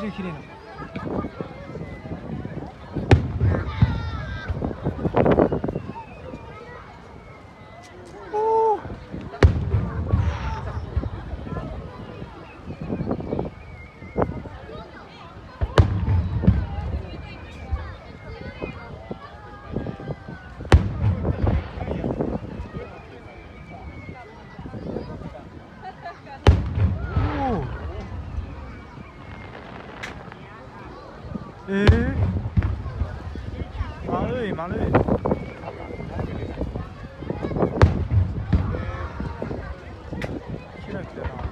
然綺麗な。丸い丸い。キラキラな。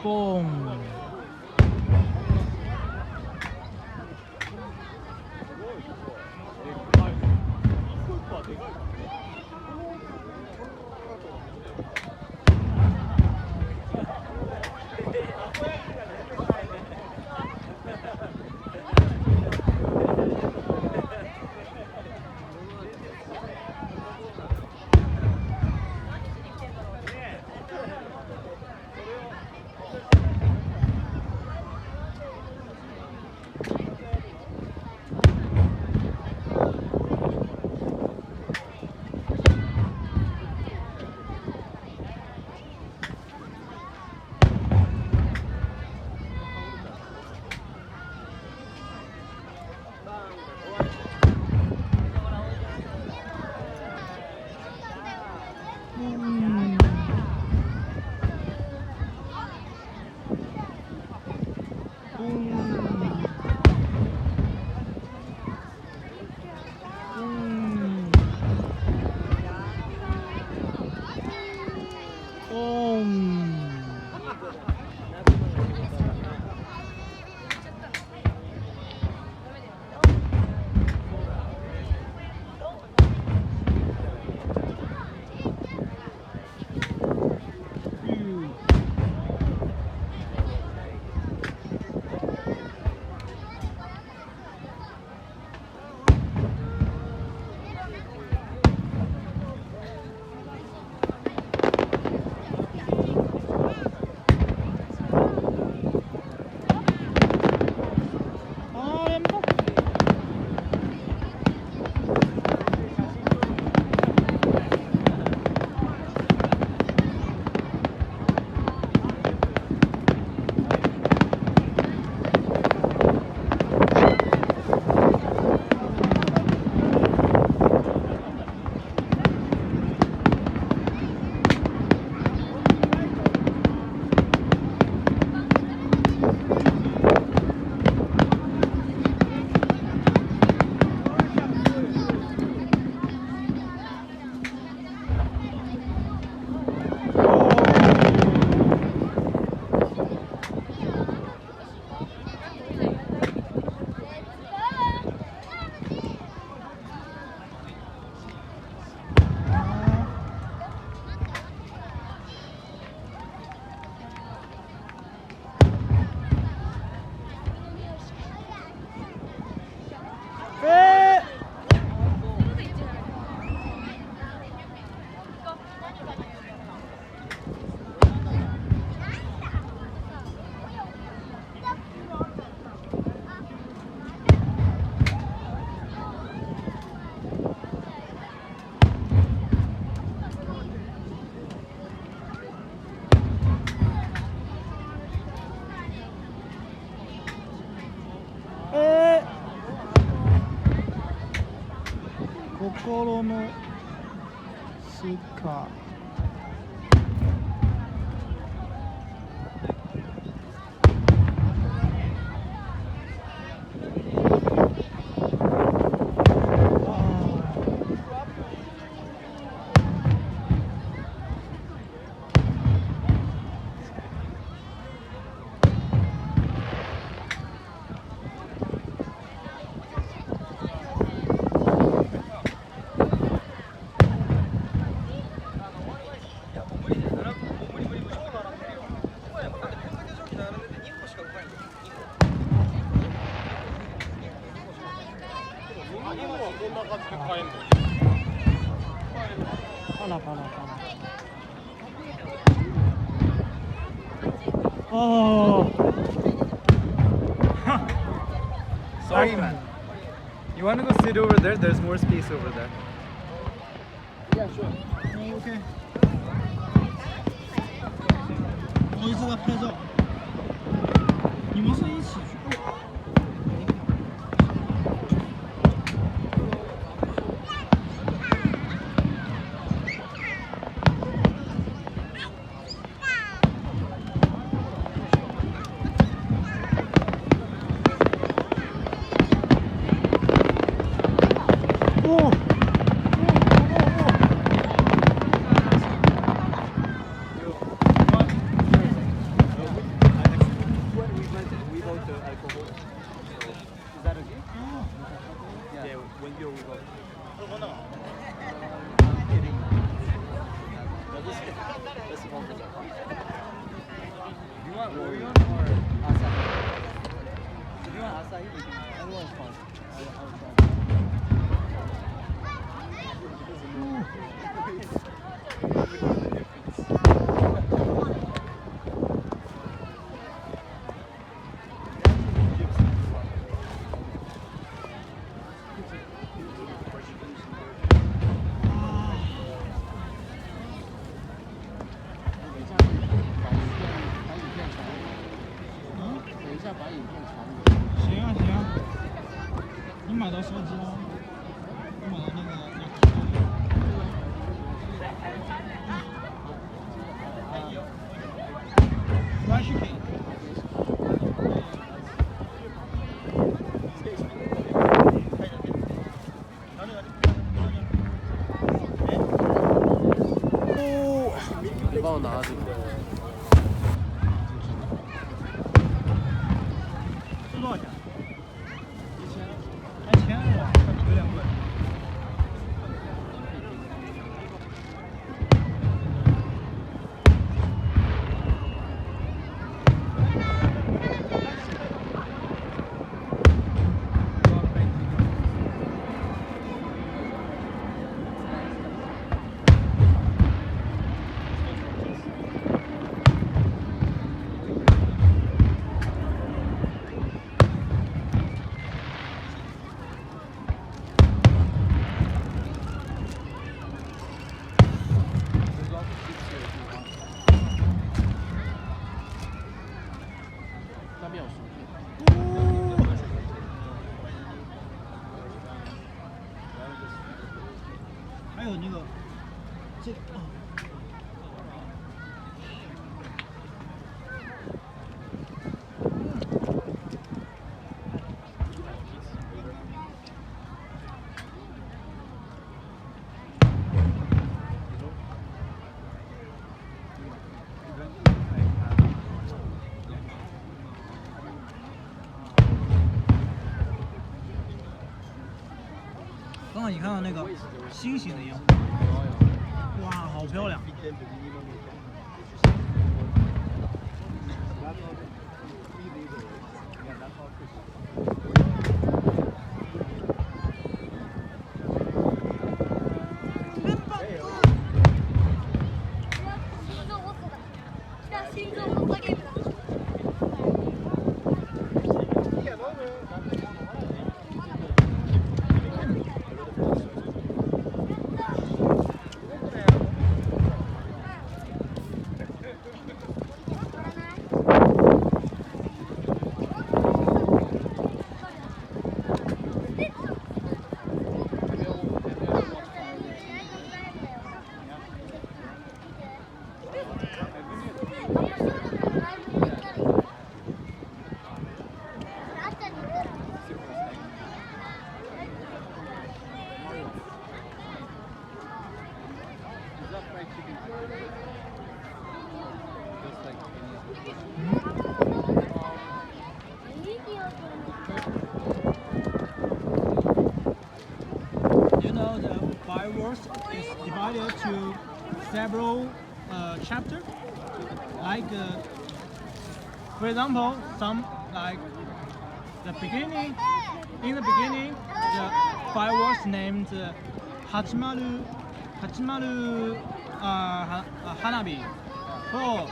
ボーン。心のスカ。パラパラパラ。Oh. Sorry, man. You want to go sit over there? There's more space over there. Yeah, sure. Okay. 我一直在拍照。你们是一起去？行啊行啊，你买到手机了？你买到那个关系可以。你帮我拿这个。是多少钱？1000。还1000哇，有点贵。还有那个，这刚刚你看到那个星星的烟火，哇，好漂亮！ You know, the fireworks is divided to several chapters. Like, for example, some like the beginning. In the beginning, the fireworks named Hachimaru Hanabi. So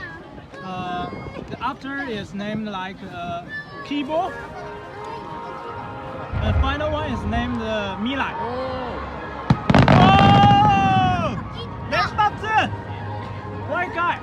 the after is named like Kibo. The final one is named Milai. Oh! Yes, that's it. White guy.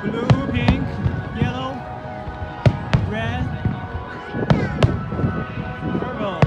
Blue, pink, yellow, red, purple.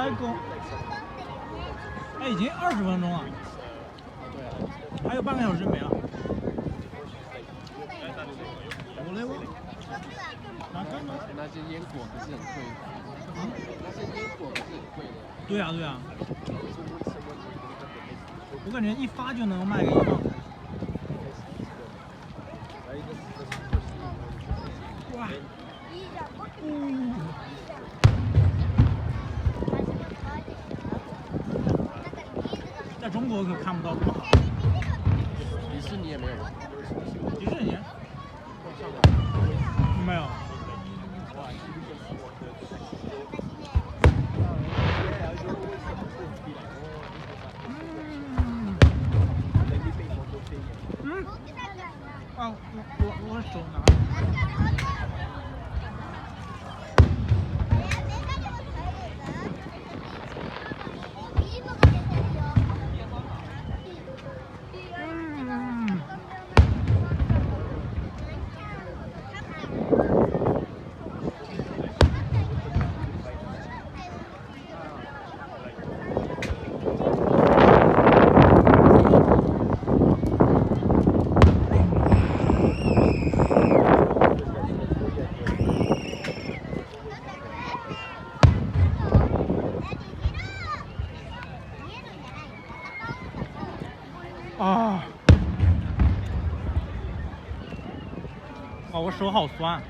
最高！哎，已经20分钟了，还有半个小时没了。我来我。哪看呢？那些烟火不是很贵吗？那些烟火不是很贵的。对啊对啊，我感觉一发就能卖个1万。哇！在中国可看不到这么好。迪士尼也没有。迪士尼？没有。啊，我手拿。啊！我手好酸。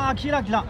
あー、来た来た。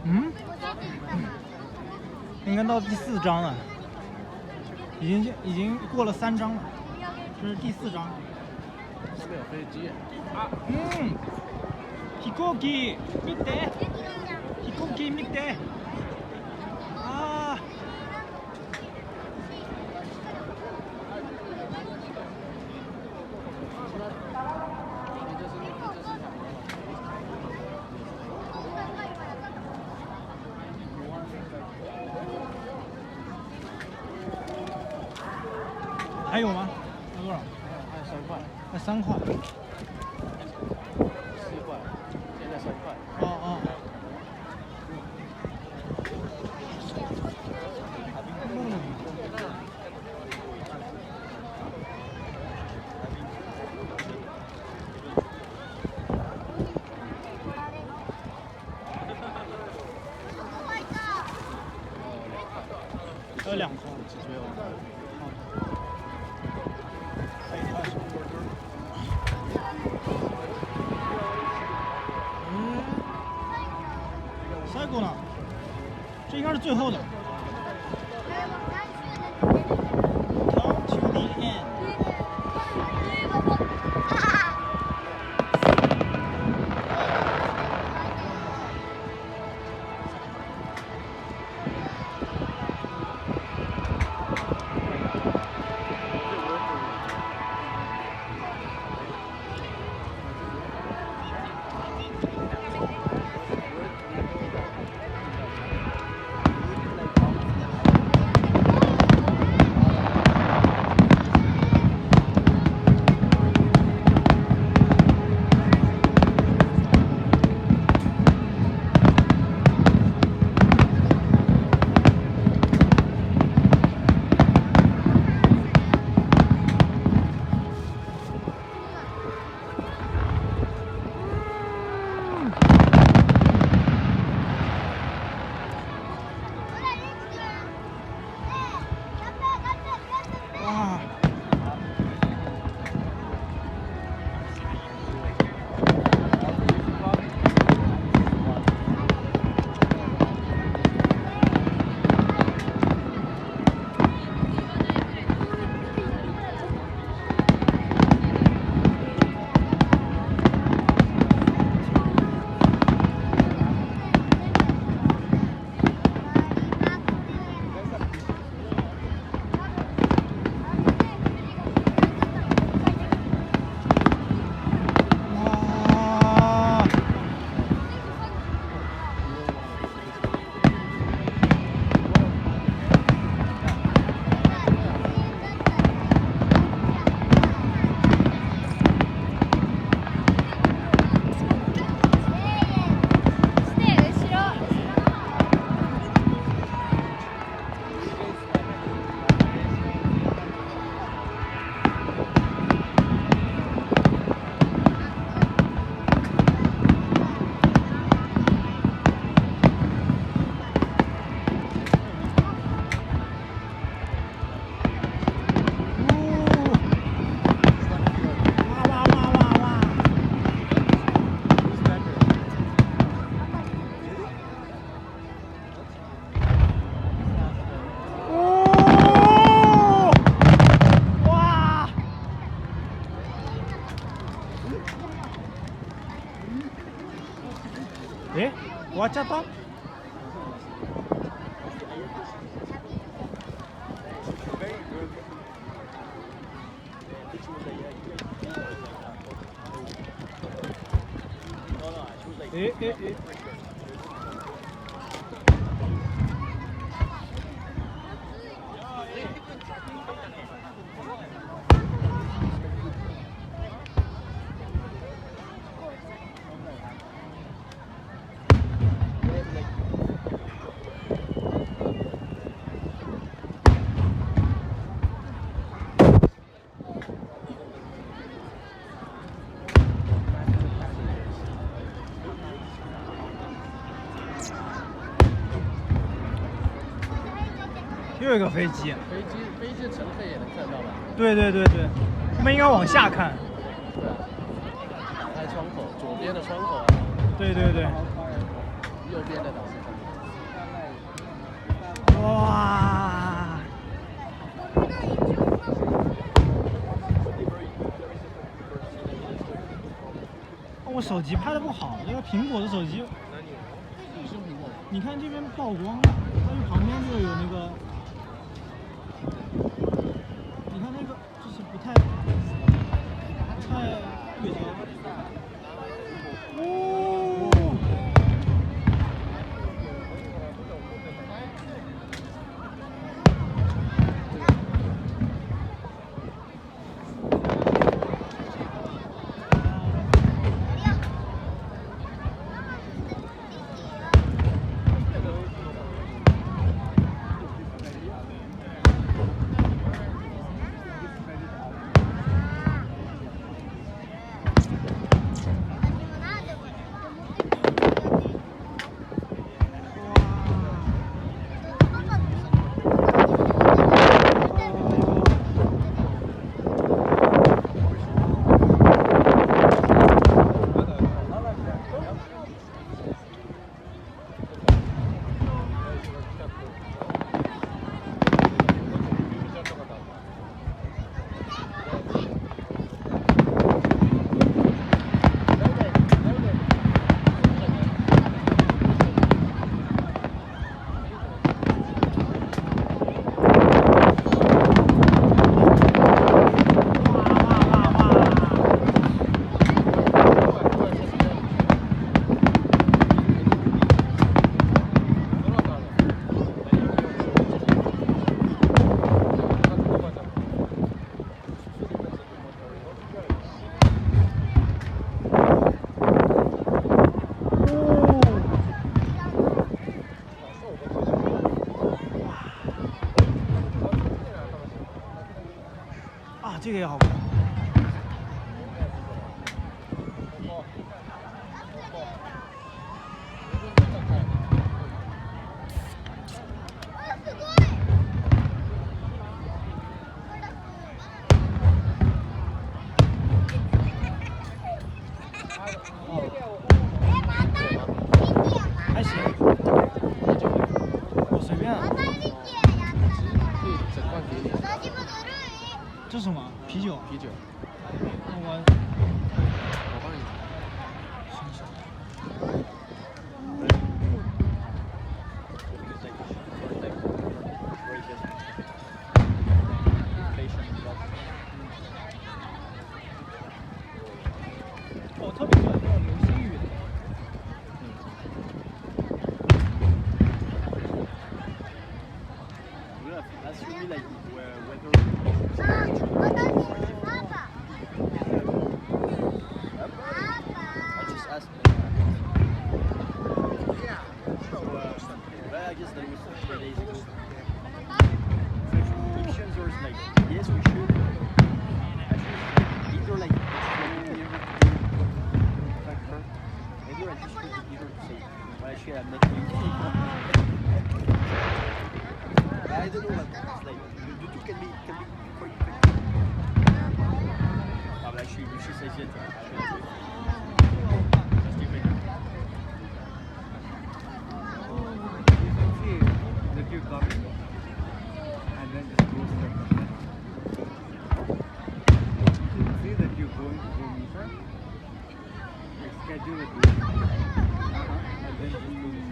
嗯，应该到第4章了，已经过了3章了，这是第4章。上面有飞机。飛行機見て、飛行機見て。あー。还有吗？要多少？还有3块。那3块。 4块，现在3块。哦。还有2块。最後呢？这应该是最后的。Come to the end。我加到。哎。又有一个飞机。飞机乘客也能看到吧？对，我们应该往下看。对啊，打开窗口，左边的窗口啊。对。右边的倒是看不到。哇！我手机拍的不好，这个苹果的手机。你看这边曝光了，它就旁边就有那个。你看那个就是不太对焦。哦。这个也好看。还行，我随便。整罐给你。这是什么？啤酒。我帮你。我特别喜欢这种流星雨的。That's really like weather. I just asked them. Yeah. So, I guess that was 3 days ago. Predictions are like, yes, we should. Actually, either like, maybe I just should either say, well, actually, I'm not going to I don't know, like, the two can be quite quick. But actually, if she says it, I should do it. Just do it. See that you come and then just go step. You see that you're going to go meter. Schedule it. And then you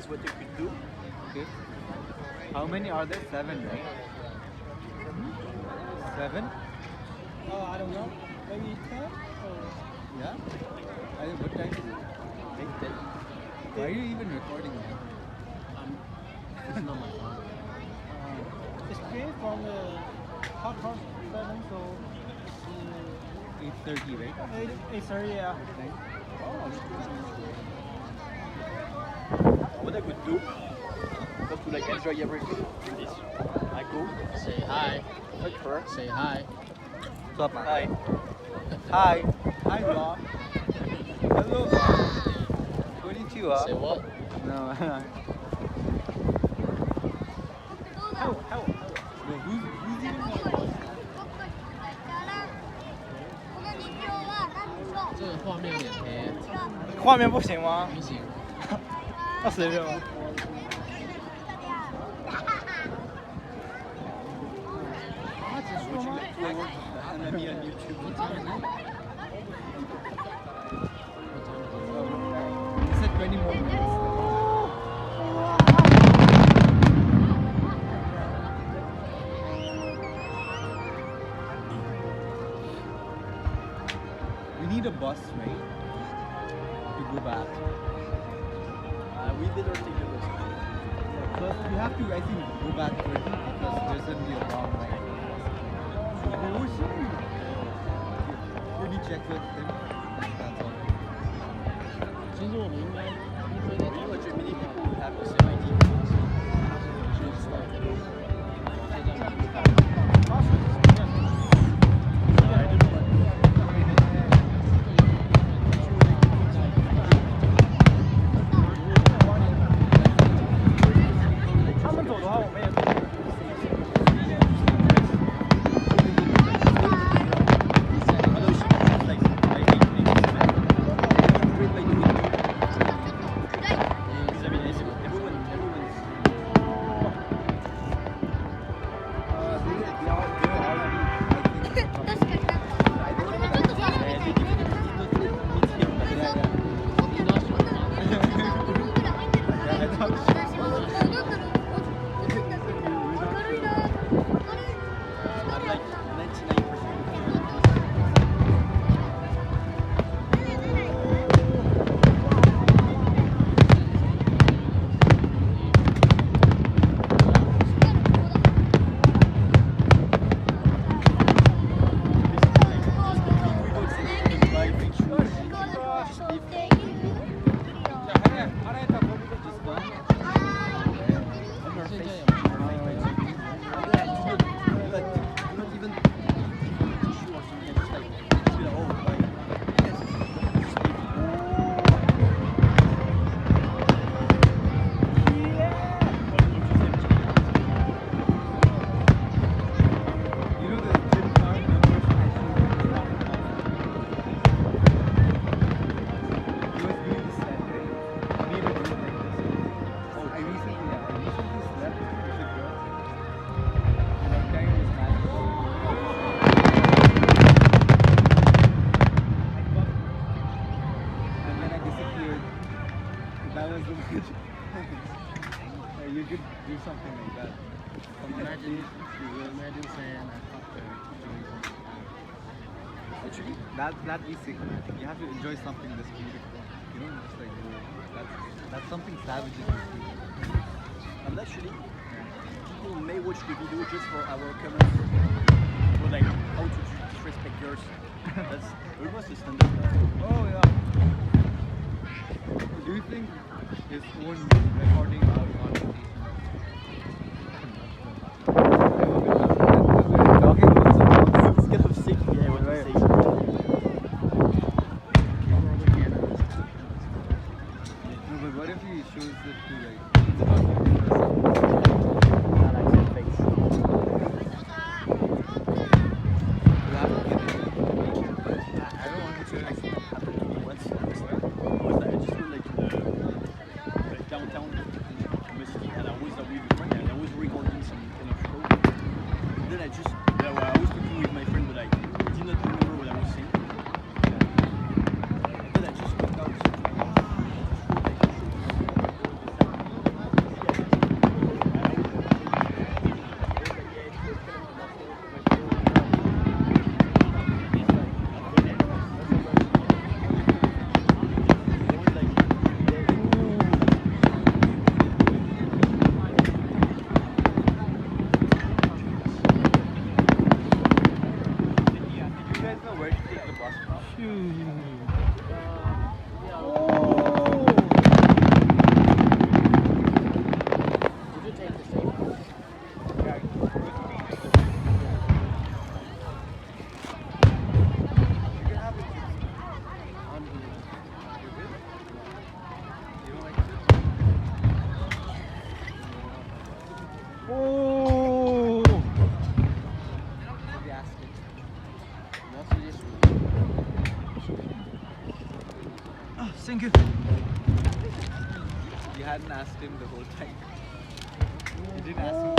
what you could do. Okay. How many are there? 7, right? 7? I don't know. Maybe 10? Or... Yeah. What time is it? Make that. Why are you even recording that? It's not my phone. It's paid from the hot cross 7, so 8:30, right? 8:30, yeah. What I could do, just to like enjoy everything. Is I go, Say hi. touch her. Say hi. What's up, man? Hi. Hi. Hi, Rob. Hello. Konnichiwa. Say what? No. How? No, who's eating that? 这个画面有点黑，画面不行吗？不行。那随便吧。他结束了吗？ Un ami on YouTube. He said 20 more minutes. We need a bus, right? To go back. We better take the bus. First, we have to, I think, go back quickly because there's going to be a long line. Oh, shit. Can you check with him? That's all. 其实我们应该 You know, Germany people will have the same idea. 他们走的话，我们也走。 You could do something like that. Imagine saying I fucked her. Actually, that'd be sick. You have to enjoy something this beautiful. You don't just like go. That's something savage in this video. And actually, people may watch the video just for our comments. Or like how to disrespect girls. That's almost a standard. Oh yeah. Do you think his phone recording our conversation? Talking about something. It's kind of sick, yeah, what Right. you say. No, but what if he shows it to like I don't want to show it. Happened to me once. I just went like to the downtown Mesquite and I the bus stop. 哦， Did you take the same bus? Yeah, you can have it. I'm the You will? You don't like it? 哦， Maybe ask it. 你要直接数。啊，Thank you。 You hadn't asked him the whole time. You didn't ask him.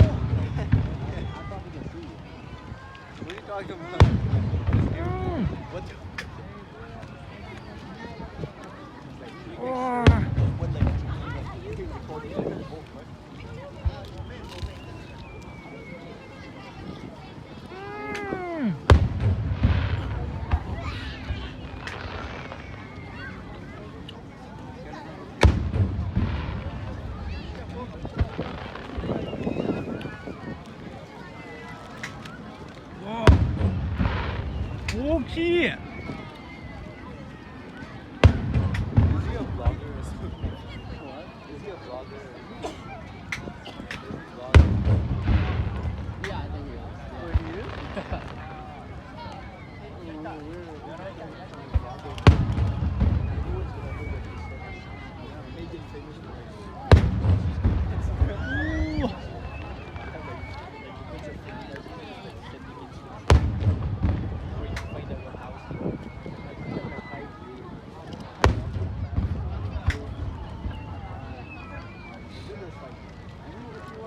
I thought we can see you. What are you talking about? Just give him. What the? 哇， When like you record it, oh, what? 嗯，哇，大きい。 Is he a vlogger or something? What? Is he a vlogger? Is he a vlogger? Yeah, I think we are. Oh, he is?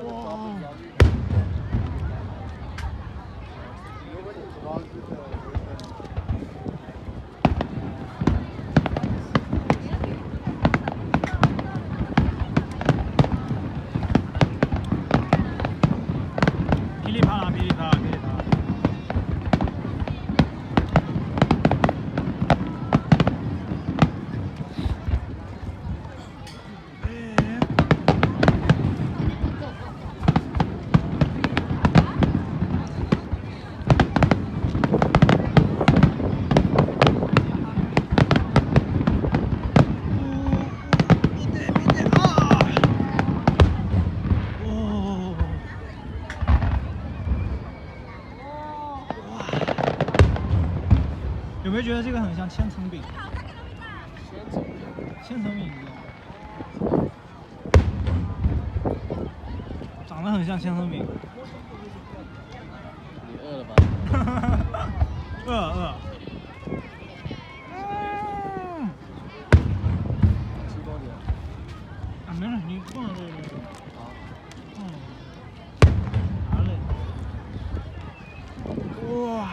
Wow. 噼里啪啦，噼里啪啦，噼里啪啦。有没有觉得这个很像千层饼？千层饼，你知道吗？长得很像千层饼。你饿了吧？饿。吃多点。啊，没事，你放这个。好。拿嘞。哇！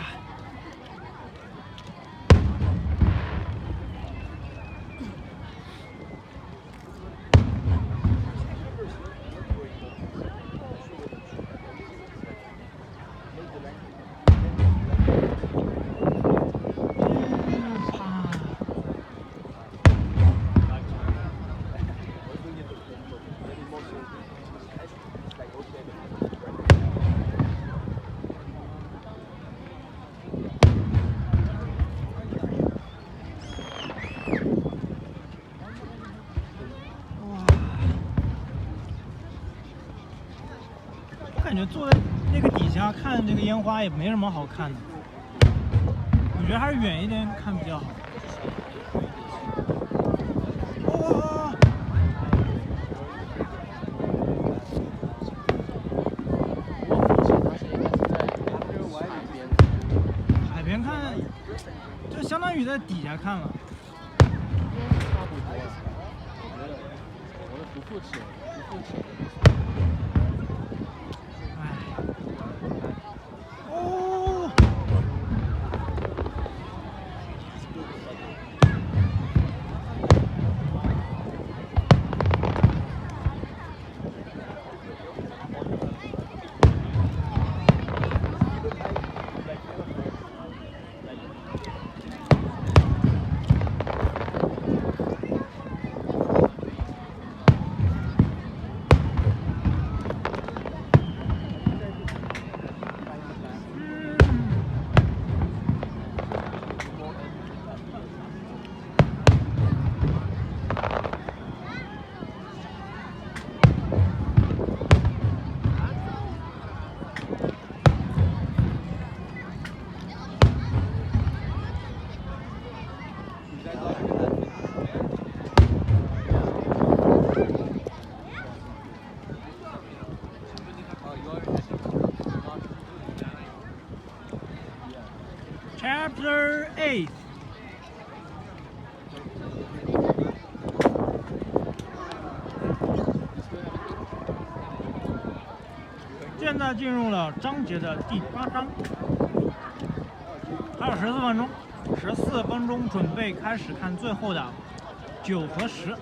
感觉坐在那个底下看这个烟花也没什么好看的，我觉得还是远一点看比较好。哇！海边看，就相当于在底下看了。差不多。我的不付钱，不付钱。 哦，在进入了章节的第8章，还有14分钟，14分钟准备开始看最后的9和10。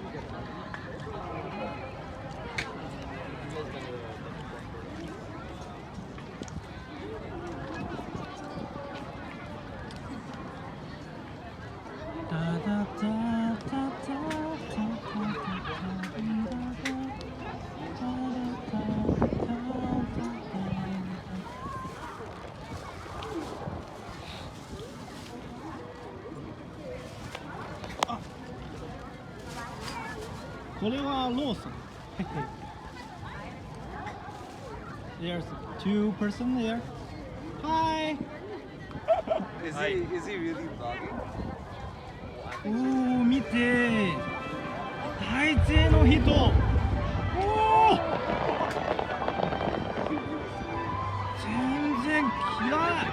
これはローソン。There's 2 person there. Hi. Is he really vlogging? 見て、大勢の人。おお。全然嫌い。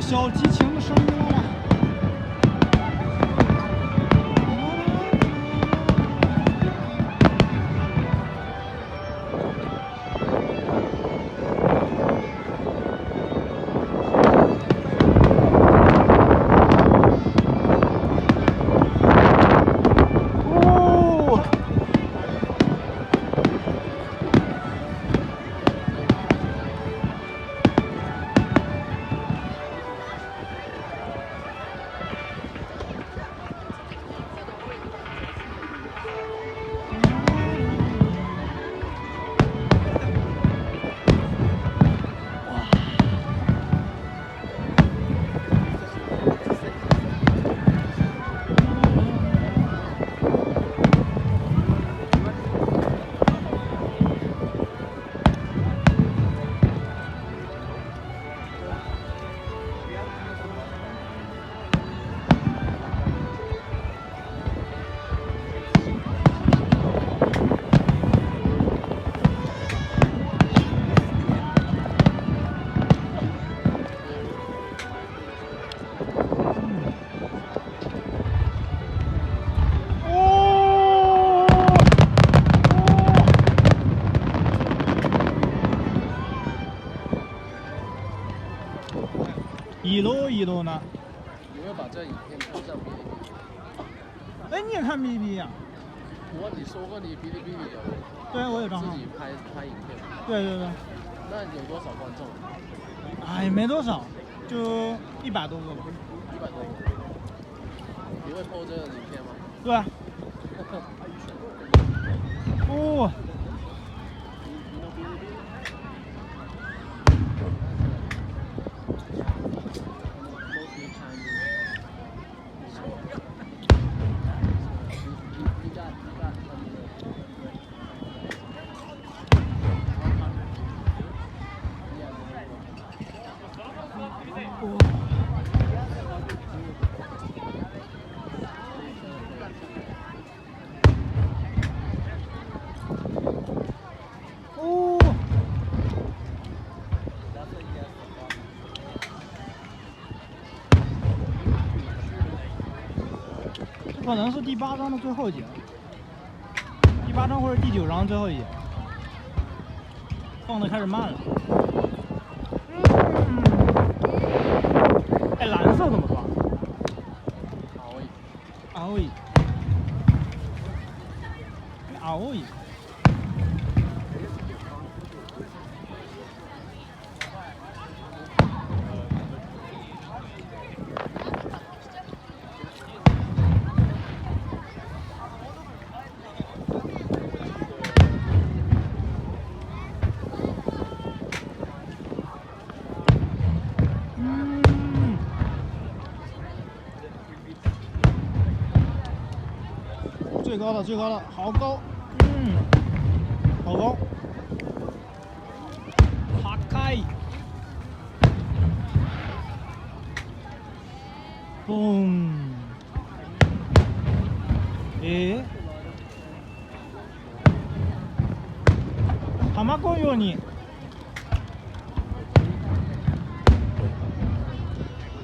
小提琴的声音了。一楼呢？有没有把这影片拍上哔哩哔哩？哎，你也看哔哩哔哩啊？你说过你哔哩哔哩有对，我有账号。自己拍影片。对对对。那有多少观众？哎，没多少，就100多个吧。100多个。你会 po 这个影片吗？对啊。哦。可能是第8章的最后一节，第8章或者第9章最后一节，放的开始慢了。哎，蓝色怎么抓？青い。青い。最高的，最高的，好高，好高，高い。嘣！卵ように。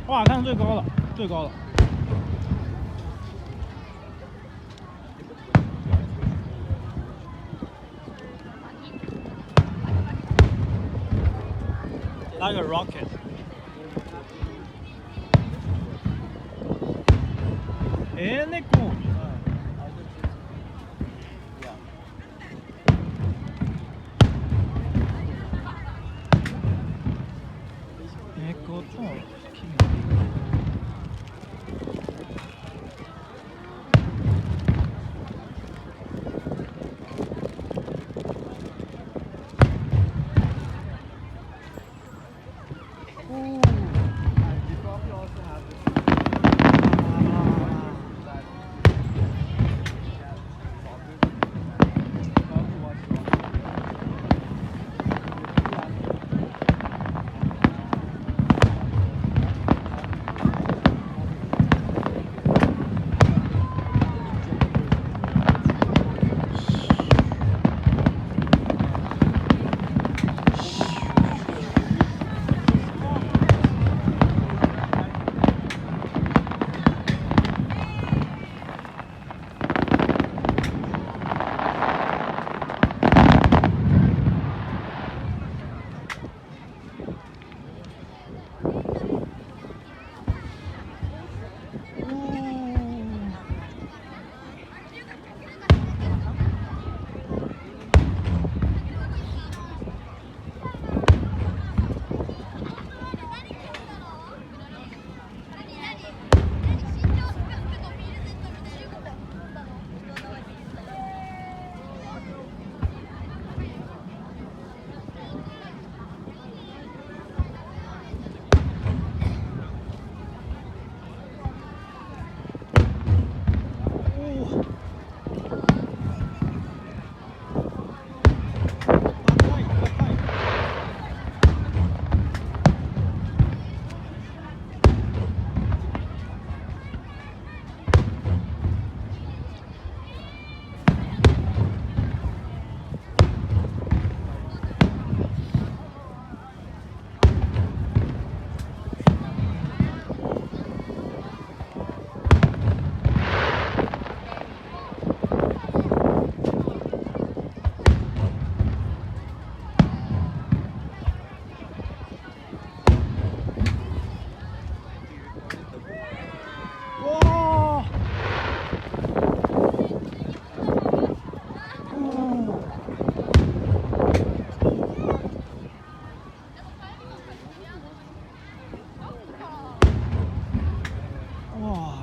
哇，看最高了，最高了。Like a rocket. Neko. Nekoとキング。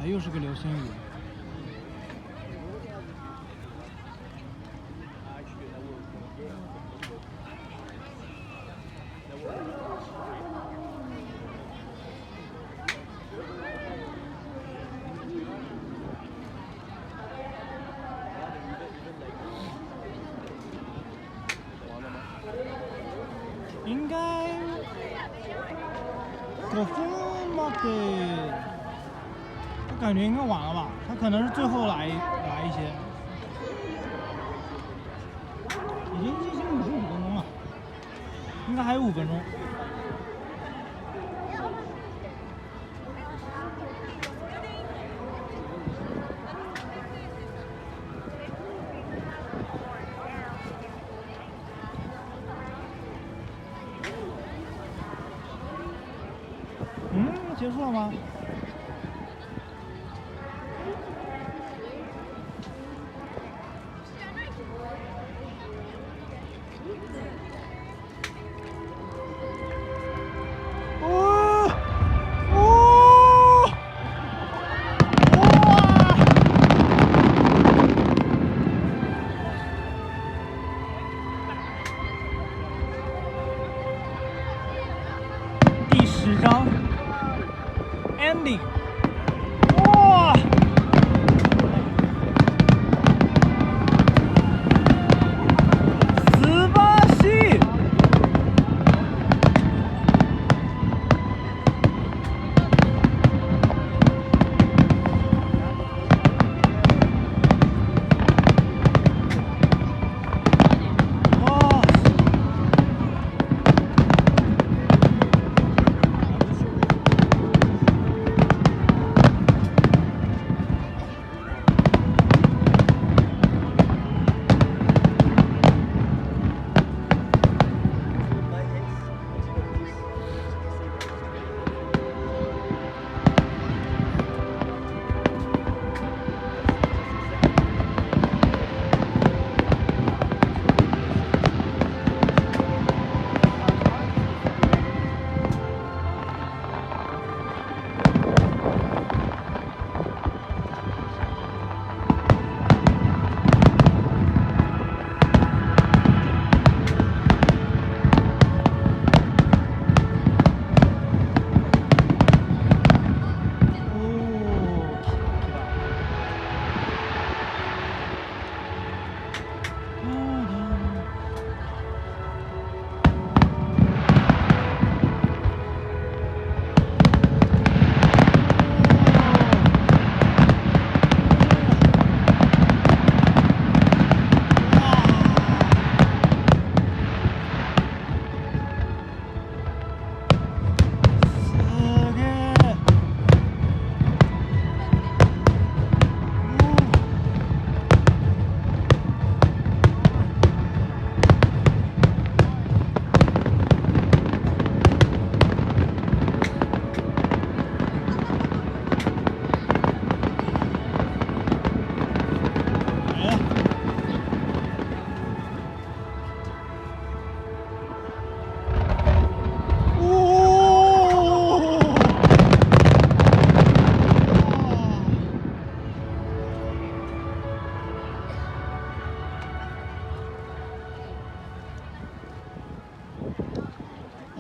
又是个流星雨。应该我疯了得。我感觉应该晚了吧，他可能是最后来一些，已经进行55分钟了，应该还有5分钟。结束了吗？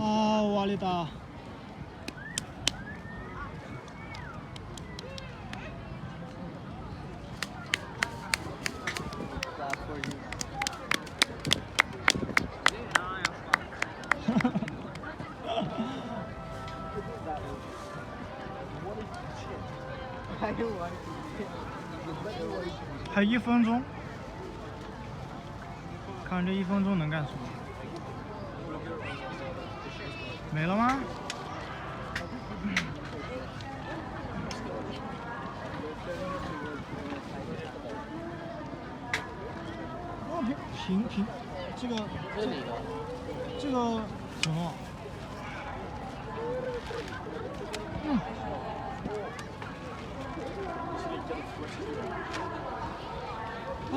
啊，瓦里达。还1分钟，看这1分钟能干什么？没了吗？哦，平，这个什么？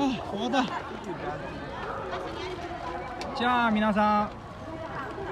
あ、終わった。じゃあ皆さん。